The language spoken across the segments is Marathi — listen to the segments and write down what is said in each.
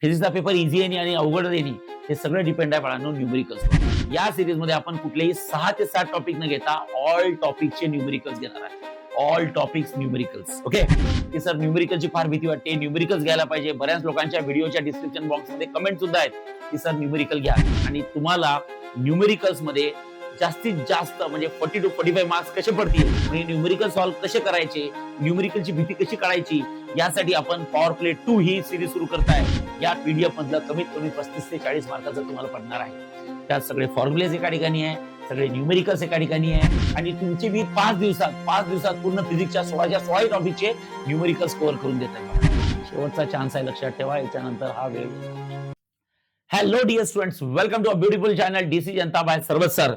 फिजिक्सचा पेपर इझी आहे आणि अवघड आहे हे सगळं डिपेंड आहे बाळांनो न्यूमेरिकल्स. या सिरीज मध्ये आपण कुठलेही 6 ते 7 टॉपिक न घेता ऑल टॉपिकचे न्यूमेरिकल्स घेणार आहे. All topics numericals. ओके. की सर न्यूमेरिकलची फार भीती वाटते, न्यूमेरिकल्स घ्यायला पाहिजे. बऱ्याच लोकांच्या व्हिडिओच्या डिस्क्रिप्शन बॉक्समध्ये कमेंट सुद्धा आहेत की सर न्यूमेरिकल घ्या. आणि तुम्हाला न्यूमेरिकल्स मध्ये जास्तीत जास्त म्हणजे 40 to 45 मार्क्स कसे पडतील, म्हणजे न्यूमेरिकल सॉल्व्ह कसे करायचे, न्यूमेरिकलची भीती कशी काढायची, यासाठी आपण पॉवर प्ले 2 ही सिरीज सुरू करताय. या पीडीएफ मधलं कमीत कमी 35 ते 40 मार्काचं तुम्हाला पडणार आहे. त्यात सगळे फॉर्म्युलेज एका ठिकाणी आहे, सगळे न्यूमेरिकल्स एका ठिकाणी आहे आणि तुमचे मी 5 दिवसात पूर्ण फिजिक्सच्या 16 टॉपिकचे न्यूमेरिकल्स कव्हर करून देत आहे. शेवटचा चान्स आहे, लक्षात ठेवा. याच्यानंतर हा वेळ. Hello dear students, welcome to a beautiful channel DC Janata by Sarvat sir.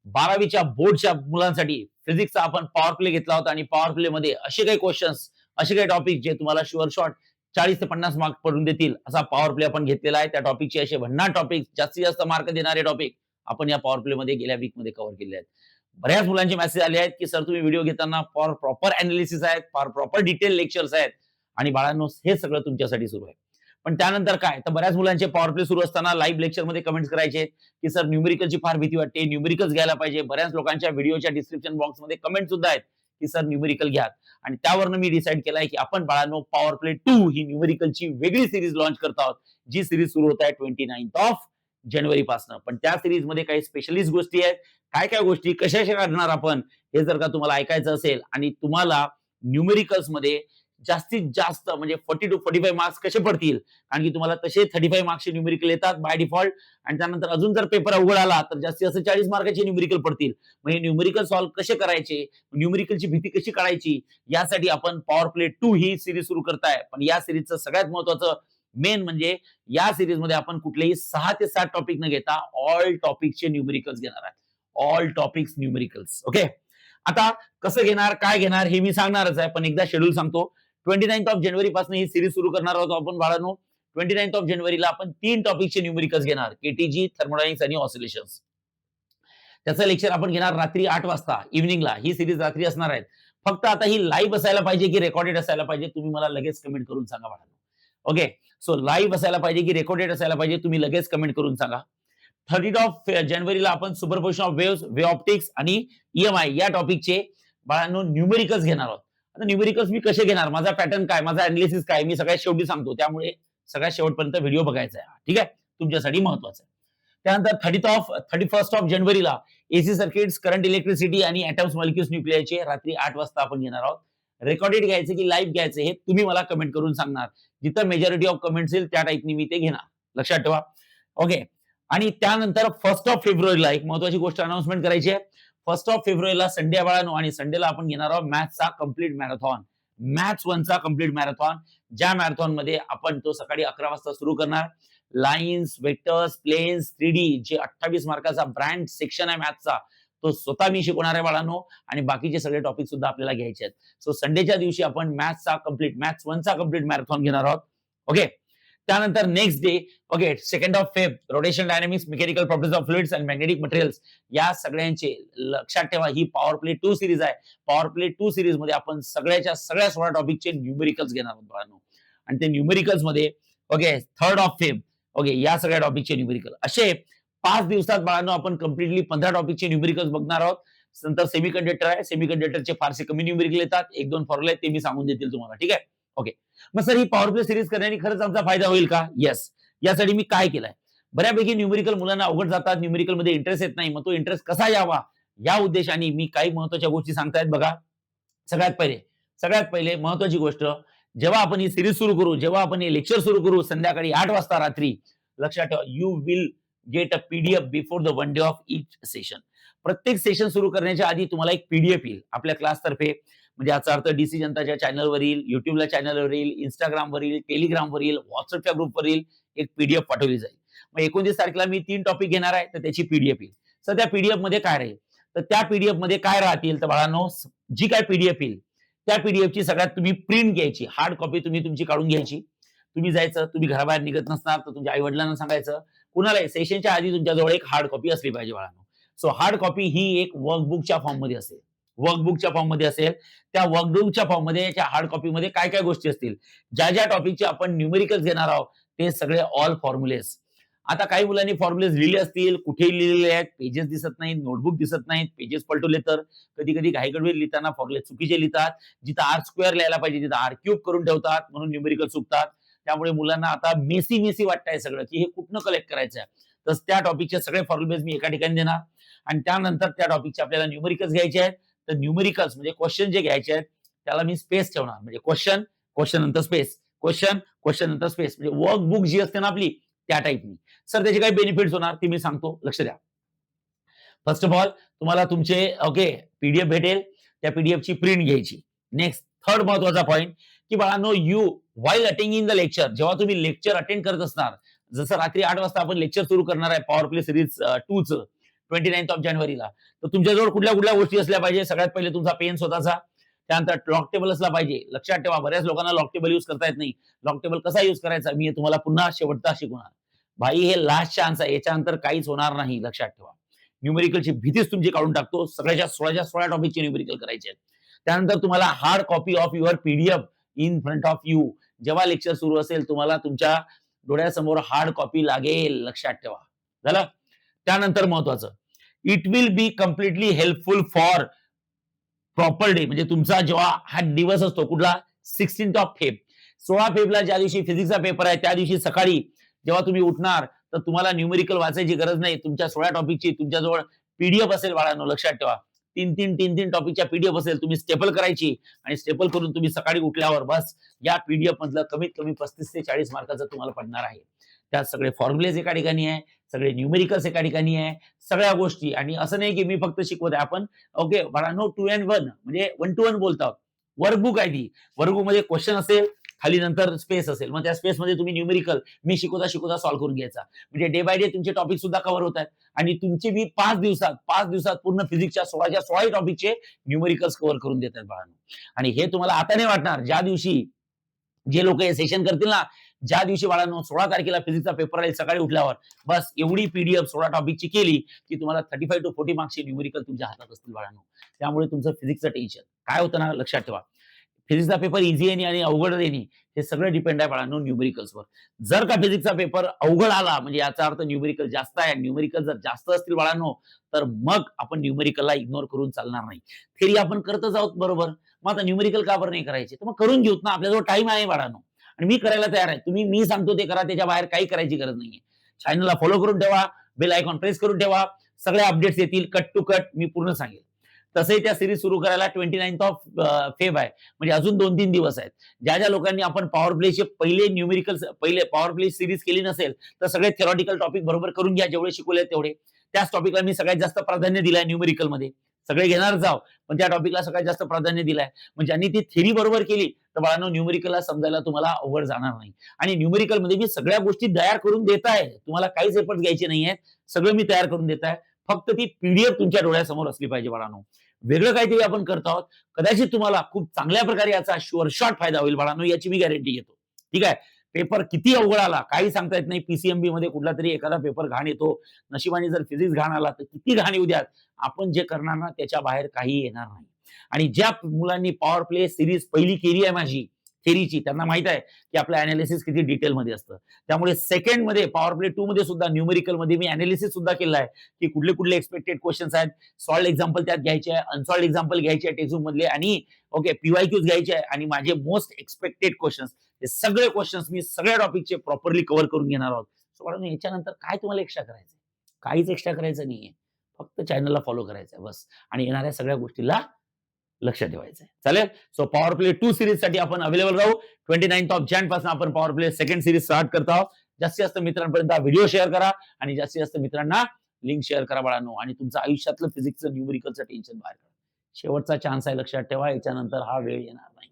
12वीच्या बोर्डच्या मुलांसाठी फिजिक्सचा आपण पॉवर प्ले घेतला होता आणि पॉवर प्ले मध्ये असे काही क्वेश्चन्स, असे काही टॉपिक जे तुम्हाला शुअर शॉट 40 ते 50 मार्क पडून देतील असा पॉवर प्ले आपण घेतलेला आहे. त्या टॉपिकचे असे भन्नाट टॉपिक, जास्तीत जास्त मार्क देणारे टॉपिक आपण या पॉवर प्ले मध्ये गेल्या वीक मध्ये कव्हर केले आहेत. बऱ्याच मुलांचे मेसेज आले आहेत की सर तुम्ही व्हिडिओ घेताना फॉर प्रॉपर अनालिसिस आहेत, फॉर प्रॉपर डिटेल लेक्चर्स आहेत आणि बाळांनो हे सगळं तुमच्यासाठी सुरू आहे. पण त्यानंतर काय, तर बऱ्याच मुलांचे पॉवर प्ले सुरू असताना लाईव्ह लेक्चर मध्ये कमेंट्स करायचे की सर न्यूमेरिकलची फार भीती वाटते, न्यूमेरिकल्स घ्यायला पाहिजे. बऱ्याच लोकांच्या व्हिडिओच्या डिस्क्रिप्शन बॉक्समध्ये कमेंट सुद्धा आहेत की सर न्यूमेरिकल घ्या. आणि त्यावरनं मी डिसाईड केलाय की आपण बाळांनो पॉवर प्ले 2 ही न्यूमेरिकलची वेगळी सिरीज लॉन्च करत आहोत, जी सिरीज सुरू होत आहे 29 जानेवारी पासून. पण त्या सिरीज मध्ये काही स्पेशलिस्ट गोष्टी आहेत. काय काय गोष्टी कशा करणार आपण, हे जर का तुम्हाला ऐकायचं असेल आणि तुम्हाला न्यूमेरिकल्स मध्ये जास्तीत जास्त म्हणजे 40 to 45 मार्क्स कसे पडतील, कारण की तुम्हाला तसे 35 मार्क्सचे न्यूमेरिकल येतात बाय डिफॉल्ट आणि त्यानंतर अजून जर पेपर अवघड आला तर जास्तीत जास्त 40 मार्काचे न्यूमेरिकल पडतील. म्हणजे न्यूमेरिकल सॉल्व्ह कसे करायचे, न्यूमेरिकलची भीती कशी काढायची, यासाठी आपण पॉवर प्ले 2 ही सिरीज सुरू करताय. पण या सिरीजचं सगळ्यात महत्वाचं मेन म्हणजे या सिरीज मध्ये आपण कुठलेही 6 ते 7 टॉपिक न घेता ऑल टॉपिकचे न्यूमेरिकल्स घेणार आहे. All topics numericals. ओके. आता कसं घेणार, काय घेणार हे मी सांगणारच आहे, पण एकदा शेड्यूल सांगतो. 29 जानेवारी पासून ही सिरीज सुरू करणार आहोत आपण बाळांनो. 29 जानेवारीला आपण 3 टॉपिकचे न्यूमेरिकल्स घेणार, केटीजी, थर्मोडायनामिक्स आणि ऑसिलेशन्स. त्याचं लेक्चर आपण घेणार रात्री 8 वाजता इव्हिनिंगला. ही सिरीज रात्री असणार आहे. फक्त आता ही लाईव्ह असायला पाहिजे की रेकॉर्डेड असायला पाहिजे, तुम्ही मला लगेच कमेंट करून सांगा बाळांनो. ओके. सो लाईव्ह असायला पाहिजे की रेकॉर्डेड असायला पाहिजे, तुम्ही लगेच कमेंट करून सांगा. 30 जानेवारीला आपण superposition of waves, wave optics आणि ईएमआय या टॉपिकचे बाळांनो न्यूमेरिकल्स घेणार आहोत. आता न्यूमेरिकल्स मी कसे घेणार, माझा पॅटर्न काय, माझा अनालिसिस काय, मी सगळ्यात शेवटी सांगतो. त्यामुळे सगळ्यात शेवटपर्यंत व्हिडिओ बघायचा आहे. ठीक आहे, तुमच्यासाठी महत्वाचं आहे. त्यानंतर 31 जानेवारीला एसी सर्किट्स, करंट, इलेक्ट्रिसिटी आणि ॲटम्स, मॉलिक्युल्स, न्यूक्लियरचे रात्री 8 वाजता आपण घेणार आहोत. रेकॉर्डेड घ्यायचे की लाईव्ह घ्यायचे हे तुम्ही मला कमेंट करून सांगणार. जिथं मेजॉरिटी ऑफ कमेंट्स येईल त्या टाईपनी मी ते घेणार, लक्षात ठेवा. ओके. आणि त्यानंतर 1 फेब्रुवारीला एक महत्वाची गोष्ट अनाउन्समेंट करायची आहे. 1 फेब्रुवारीला संडे बाळांनो, आणि संडेला आपण घेणार आहोत मॅथ्सचा कम्प्लीट मॅरेथॉन. मॅथ्स 1चा कम्प्लीट मॅरेथॉन, ज्या मॅरेथॉन मध्ये आपण तो सकाळी 11 वाजता सुरू करणार. लाईन्स, वेक्टर्स, प्लेन्स, 3D जे 28 मार्काचा ब्रँड सेक्शन आहे मॅथ्सचा, तो स्वतः मी शिकवणार आहे बाळांनो. आणि बाकीचे सगळे टॉपिक सुद्धा आपल्याला घ्यायचे आहेत. सो संडेच्या दिवशी आपण मॅथ्स 1चा कम्प्लीट मॅरेथॉन घेणार आहोत. ओके. त्यानंतर next day, okay, 2 Feb, rotation dynamics, mechanical properties of fluids and magnetic materials, या सगळ्यांचे लक्षात ठेवा. ही पॉवर प्ले 2 सिरीज आहे. पॉवर प्ले 2 सिरीज मध्ये आपण सगळ्या 16 टॉपिकचे न्यूमेरिकल्स घेणार आहोत बाळांनो. आणि ते न्यूमेरिकल्स मध्ये ओके 3 फेब, ओके, या सगळ्या टॉपिकचे न्यूमेरिकल असे 5 दिवसात बाळांनो आपण कम्प्लिटली 15 टॉपिकचे न्यूमेरिकल्स बघणार आहोत. नंतर सेमीकंडक्टर आहे, सेमीकंडक्टरचे फारसे कमी न्यूमेरिकल येतात, 1-2 फॉर्म्युले आहेत ते मी सांगून देतील तुम्हाला. ठीक आहे. ओके. मग सर ही पॉवर प्ले सिरीज करण्याने खरंच आमचा फायदा होईल का? येस. यासाठी मी काय केलंय, बऱ्यापैकी न्यूमेरिकल मुलांना अवघड जातात, न्यूमेरिकल मध्ये इंटरेस्ट येत नाही. मग तो इंटरेस्ट कसा यावा या उद्देशाने मी काही महत्वाच्या गोष्टी सांगतायत बघा. सगळ्यात पहिले महत्वाची गोष्ट, जेव्हा आपण ही सिरीज सुरू करू, जेव्हा आपण हे लेक्चर सुरू करू संध्याकाळी 8 वाजता रात्री, लक्षात ठेवा, you will get a PDF before the 1 day of each session. प्रत्येक सेशन सुरू करण्याच्या आधी तुम्हाला एक पीडीएफ येईल आपल्या क्लासतर्फे. म्हणजे याचा अर्थ डीसी जनताच्या चॅनलवर येईल, युट्यूबला चॅनलवर येईल, इंस्टाग्रामवर येईल, टेलिग्रामवर येईल, व्हॉट्सअपच्या ग्रुपवर येईल, एक पीडीएफ पाठवली जाईल. मग 29 तारखेला मी 3 टॉपिक घेणार आहे, तर त्याची पीडीएफ येईल. तर त्या पीडीएफ मध्ये काय राहील, तर त्या पीडीएफ मध्ये काय राहतील, तर बाळांनो जी काय पीडीएफ येईल त्या पीडीएफची सगळ्यात तुम्ही प्रिंट घ्यायची, हार्ड कॉपी तुम्ही तुमची काढून घ्यायची. तुम्ही जायचं, तुम्ही घराबाहेर निघत नसणार तर तुमच्या आई वडिलांना सांगायचं, कुणालाही सेशनच्या आधी तुमच्याजवळ एक हार्ड कॉपी असली पाहिजे बाळांनो. सो हार्ड कॉपी ही एक वर्कबुकच्या फॉर्म मध्ये असेल. त्या वर्कबुकच्या फॉर्म मध्ये, त्या हार्ड कॉपी मध्ये काय काय गोष्टी असतील, ज्या ज्या टॉपिकचे आपण न्यूमेरिकल्स घेणार आहोत ते सगळे ऑल फॉर्म्युलेस. आता काही मुलांनी फॉर्म्युलेस लिहिले असतील, कुठेही लिहिलेले आहेत, पेजेस दिसत नाहीत, नोटबुक दिसत नाहीत, पेजेस पलटवले तर कधी कधी घाईगडबडीत लिहिताना फॉर्म्युले चुकीचे लिहितात. जिथं आर स्क्वेअर लिहायला पाहिजे तिथं आर क्यूब करून ठेवतात, म्हणून न्यूमेरिकल चुकतात. त्यामुळे मुलांना आता मेसी मेसी वाटतंय सगळं, की हे कुठनं कलेक्ट करायचं आहे. तर त्या टॉपिकचे सगळे फॉर्म्युलेस मी एका ठिकाणी देणार आणि त्यानंतर त्या टॉपिकचे आपल्याला न्यूमेरिकल्स घ्यायचे आहेत. तर न्यूमेरिकल्स म्हणजे क्वेश्चन जे घ्यायचे आहेत त्याला मी स्पेस ठेवणार, म्हणजे क्वेश्चन, क्वेश्चन नंतर स्पेस, क्वेश्चन, क्वेश्चन नंतर स्पेस, म्हणजे वर्कबुक जी असते ना आपली त्या टाईपनी. सर त्याचे काही बेनिफिट्स होणार ते मी सांगतो, लक्ष द्या. फर्स्ट ऑफ ऑल तुम्हाला तुमचे ओके पीडीएफ भेटेल, त्या पीडीएफची प्रिंट घ्यायची. नेक्स्ट थर्ड महत्वाचा पॉईंट की बाळांनो, you while attending the lecture, जेव्हा तुम्ही लेक्चर अटेंड करत असणार, जसं रात्री 8 वाजता आपण लेक्चर सुरू करणार आहे पॉवर प्ले सिरीज 2 चं 29 ऑफ जानेवारीला, तर तुमच्याजवळ कुठल्या कुठल्या गोष्टी असल्या पाहिजे. सगळ्यात पहिले तुमचा पेन स्वतःचा, त्यानंतर लॉक टेबल असला पाहिजे. लक्षात ठेवा, बऱ्याच लोकांना लॉक टेबल युज करता येत नाही. लॉक टेबल कसा युज करायचा मी तुम्हाला पुन्हा शेवटचा शिकवणार. भाई हे लास्ट चान्स आहे, याच्यानंतर काहीच होणार नाही, लक्षात ठेवा. न्यूमेरिकलची भीतीच तुमची काढून टाकतो. सगळ्याच्या 16 टॉपिकचे न्यूमेरिकल करायचे आहेत. त्यानंतर तुम्हाला hard copy of your PDF in front of you. जेव्हा लेक्चर सुरू असेल तुम्हाला तुमच्या डोळ्यासमोर हार्ड कॉपी लागेल, लक्षात ठेवा. झालं. त्यानंतर महत्वाचं, it will be completely helpful for proper day, म्हणजे तुमचा जेव्हा हा दिवस असतो कुठला 16 ऑफ फेब, 16 फेबला ज्या दिवशी फिजिक्सचा पेपर आहे त्या दिवशी सकाळी जेव्हा तुम्ही उठणार तर तुम्हाला न्यूमेरिकल वाचायची गरज नाही. तुमच्या 16 टॉपिकची तुमच्याजवळ पीडीएफ असेल बाळांनो, लक्षात ठेवा. तीन टॉपिकच्या पीडीएफ असेल, तुम्ही स्टेपल करायची आणि स्टेपल करून तुम्ही सकाळी उठल्यावर बस या पीडीएफ मधलं कमीत कमी 35 ते 40 मार्काचं तुम्हाला पडणार आहे. त्यात सगळे फॉर्म्युलेज एका ठिकाणी आहे, सगळे न्यूमेरिकल्स एका ठिकाणी आहे, सगळ्या गोष्टी. आणि असं नाही की मी फक्त शिकवत आहे, आपण ओके बाळांनो 2 and 1 म्हणजे 1 to 1 बोलतो. वर्कबुक आहे ती. वर्कबुक मध्ये क्वेश्चन असेल, खाली नंतर स्पेस असेल, मग त्या स्पेस मध्ये तुम्ही न्यूमेरिकल मी शिकवता शिकवता सॉल्व्ह करून घ्यायचा. म्हणजे डे बाय डे तुमचे टॉपिक सुद्धा कव्हर होत आहेत आणि तुमचे मी 5 दिवसात पूर्ण फिजिक्सच्या 16 टॉपिकचे न्यूमेरिकल्स कव्हर करून देत आहेत बाळांनो. आणि हे तुम्हाला आता नाही वाटणार, ज्या दिवशी जे लोक हे सेशन करतील ना, ज्या दिवशी बाळांनो 16 तारखेला फिजिक्सचा पेपर राहील सकाळी उठल्यावर, बस एवढी पीडीएफ 16 टॉपिकची केली की तुम्हाला 35 to 40 मार्क्सचे न्यूमेरिकल तुमच्या हातात असतील बाळांनो. त्यामुळे तुमचं फिजिक्सचं टेन्शन काय होतं ना, लक्षात ठेवा. फिजिक्सचा पेपर इझी आहे आणि अवघड आहे, हे सगळं डिपेंड आहे बाळांनो न्यूमेरिकल्सवर. जर का फिजिक्सचा पेपर अवघड आला म्हणजे याचा अर्थ न्यूमेरिकल जास्त आहे. न्यूमेरिकल जर जास्त असतील बाळांनो तर मग आपण न्यूमेरिकलला इग्नोर करून चालणार नाही. थेरी आपण करतच आहोत बरोबर, मग आता न्यूमेरिकल का बरं नाही करायचे, तर मग करून घेऊत ना, आपल्याजवळ टाइम आहे बाळांनो आणि मी करायला तयार आहे. तुम्ही मी सांगतो ते करा, त्याच्या बाहेर काही करायची गरज नाहीये. चॅनलला फॉलो करून ठेवा, बेल आयकॉन प्रेस करून ठेवा, सगळ्या अपडेट्स येतील कट टू कट, मी पूर्ण सांगेल. तसंही त्या सिरीज सुरू करायला 29 ऑफ फेब आहे, म्हणजे अजून 2-3 दिवस आहेत. ज्या ज्या लोकांनी आपण पॉवर प्लेचे पहिले पॉवर प्ले सिरीज केली नसेल तर सगळे थेरॉटिकल टॉपिक बरोबर करून घ्या, जेवढे शिकवले तेवढे. त्याच टॉपिकला मी सगळ्यात जास्त प्राधान्य दिलंय न्यूमेरिकल मध्ये. सगळे घेणारच आहोत पण त्या टॉपिकला सगळ्यात जास्त प्राधान्य दिलंय. म्हणजे ज्यांनी ती थेरी बरोबर केली तर बाळांनो न्यूमेरिकलला समजायला तुम्हाला अवघड जाणार नाही. आणि न्यूमेरिकल मध्ये मी सगळ्या गोष्टी तयार करून देत आहे, तुम्हाला काहीच एफर्ट घ्यायचे नाहीये, सगळं मी तयार करून देत आहे. फक्त ती पीडीएफ तुमच्या डोळ्यासमोर असली पाहिजे बाळांनो. वेगळं काहीतरी आपण करत आहोत, कदाचित तुम्हाला खूप चांगल्या प्रकारे याचा शुअर शॉट फायदा होईल बाळांनो, याची मी गॅरंटी घेतो. ठीक आहे. पेपर किती अवघड आला काही सांगता येत नाही. पीसीएमबी मध्ये कुठला तरी एखादा पेपर घाण येतो, नशिबाने जर फिजिक्स घाण आला तर किती घाण येऊ द्यात, आपण जे करणार ना त्याच्या बाहेर काही येणार नाही. आणि ज्या मुलांनी पॉवर प्ले सिरीज पहिली केली आहे माझी थेरीची, त्यांना माहित आहे की आपलं अनालिसिस किती डिटेल मध्ये असतं. त्यामुळे सेकंड मध्ये पॉवर प्ले 2 मध्ये सुद्धा न्यूमेरिकल मध्ये मी अनालिसिस सुद्धा केलं आहे की कुठले कुठले एक्सपेक्टेड क्वेश्चन्स आहेत, सॉल्ड एक्झाम्पल त्यात घ्यायचे आहे, अनसॉल्ड एक्झाम्पल घ्यायचे आहे टेक्स्ट मधले, आणि ओके पीवायक्यूज घ्यायचे आहे, आणि माझे मोस्ट एक्सपेक्टेड क्वेश्चन्स, हे सगळे क्वेश्चन्स मी सगळ्या टॉपिकचे प्रॉपरली कव्हर करून घेणार आहोत. सो याच्यानंतर काय तुम्हाला एक्स्ट्रा करायचं, काहीच एक्स्ट्रा करायचं नाहीये, फक्त चॅनलला फॉलो करायचंय बस, आणि येणाऱ्या सगळ्या गोष्टीला लक्ष ठेवायचं आहे. चालेल. सो पॉवर प्ले 2 सिरीज साठी आपण अवेलेबल राहू. 29 ऑफ जॅन पासून आपण power play second series start करत आहोत. जास्तीत जास्त मित्रांपर्यंत हा व्हिडिओ शेअर करा आणि जास्तीत जास्त मित्रांना लिंक शेअर करा बाळांनो, आणि तुमचं आयुष्यातलं फिजिक्सचं न्यूमेरिकलचं टेन्शन बाहेर करा. शेवटचा चान्स आहे, लक्षात ठेवा. याच्यानंतर हा वेळ येणार नाही.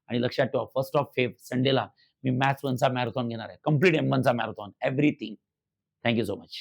आणि लक्षात ठेवा, 1 ऑफ फेब संडेला मी मॅथ्स 1 चा मॅरेथॉन घेणार आहे, कम्प्लीट M1 चा marathon, everything. Thank you so much.